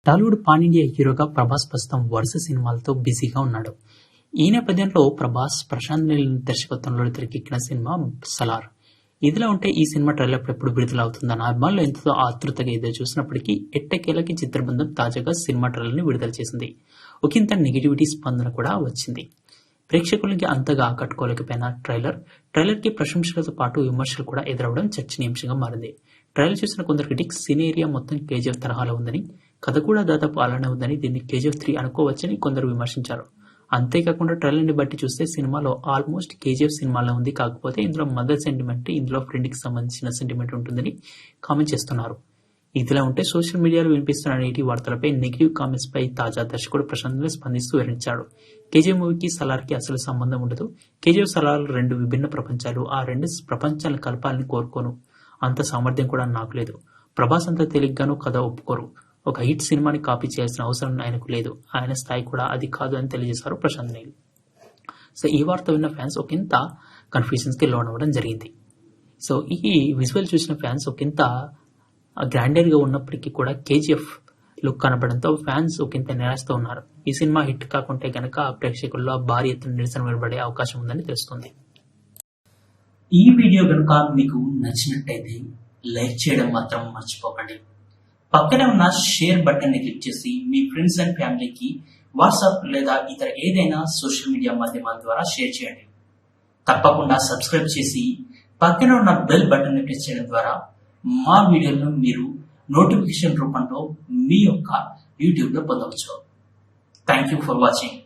Tollywood pan India హీరోగా ప్రభాస్ ప్రస్తుతం వరుస సినిమాలతో బిజీగా ఉన్నాడు. ఈ నేపథ్యంలో ప్రభాస్ ప్రశాంత్ నీల్ దర్శకత్వంలో తెరకెక్కిన సినిమా 'సలార్'. ఇదిలా ఉంటే ఈ సినిమా ట్రైలర్ ఎప్పుడు విడుదల అవుతుందన్న అభిమానులు ఎంతో ఆతృతగా ఎదురు చూసినప్పటికీ ఎట్టకేలకి చిత్రబృందం తాజాగా సినిమా ట్రైలర్ ని విడుదల చేసింది. ఒకంత నెగిటివిటీ స్పందన కూడా వచ్చింది. ప్రేక్షకులకి అంతగా ఆకట్టుకోలేకపోయిన ట్రైలర్ కి ప్రశంసలతో పాటు విమర్శలు కూడా ఎదురవడం చర్చనీయాంశంగా మారింది. ట్రైలర్ చూసిన కొందరు క్రిటిక్స్ సీన్ ఏరియా మొత్తం కేజీఎఫ్ తరహాలో ఉందని, కథ కూడా దాదాపు అలానే ఉందని, దీన్ని కేజీఎఫ్ 3 అనుకోవచ్చని కొందరు విమర్శించారు. అంతేకాకుండా ట్రైలర్ ని బట్టి చూస్తే సినిమాలో ఆల్మోస్ట్ కేజీఎఫ్ సినిమాలో ఉంది, కాకపోతే ఇందులో మదర్ సెంటిమెంట్, ఇందులో ఫ్రెండ్ కి సంబంధించిన సెంటిమెంట్ ఉంటుందని కామెంట్ చేస్తున్నారు. ఇదిలా ఉంటే సోషల్ మీడియాలో వినిపిస్తున్న నేటి వార్తలపై, నెగిటివ్ కామెంట్స్ పై తాజా దర్శకుడు ప్రశాంత్ నీల్ స్పందిస్తూ వివరించాడు. కేజీఎఫ్ మూవీకి సలార్ కి అసలు సంబంధం ఉండదు. కేజీఎఫ్, సలార్ రెండు విభిన్న ప్రపంచాలు. ఆ రెండు ప్రపంచాలను కలపాలని కోరుకోను. అంత సామర్థ్యం కూడా నాకు లేదు. ప్రభాస్ అంత తేలిగ్గానూ కథ ఒప్పుకోరు. ఒక హిట్ సినిమాని కాపీ చేయాల్సిన అవసరం ఆయనకు లేదు. ఆయన స్థాయి కూడా అది కాదు అని తెలియజేశారు ప్రశాంత్ నీల్. సో ఈ వార్త విన్న ఫ్యాన్స్ ఒకంత కన్ఫ్యూజన్స్ కి లోనవ్వడం జరిగింది. సో ఈ విజువల్ చూసిన ఫ్యాన్స్ ఒకంత గ్రాండర్ గా ఉన్నప్పటికీ కూడా కేజీఎఫ్ లుక్ కనపడంతో ఫ్యాన్స్ ఒకంత నిరాశతో ఉన్నారు. ఈ సినిమా హిట్ కాకుంటే గనక ప్రేక్షకుల్లో భారీ ఎత్తున నిరసన వెలువడే అవకాశం ఉందని తెలుస్తుంది. ఈ వీడియో కనుక మీకు నచ్చినట్టయితే లైక్ చేయడం మాత్రం మర్చిపోకండి. పక్కనే ఉన్న షేర్ బటన్ ని క్లిక్ చేసి మీ ఫ్రెండ్స్ అండ్ ఫ్యామిలీకి వాట్సాప్ లేదా ఇతర ఏదైనా సోషల్ మీడియా మాధ్యమాల ద్వారా షేర్ చేయండి. తప్పకుండా సబ్స్క్రైబ్ చేసి పక్కనే ఉన్న బెల్ బటన్ ని ప్రెస్ చేయడం ద్వారా మా వీడియోలను మీరు నోటిఫికేషన్ రూపంలో మీ యొక్క యూట్యూబ్ లో పొందవచ్చు. Thank you for watching.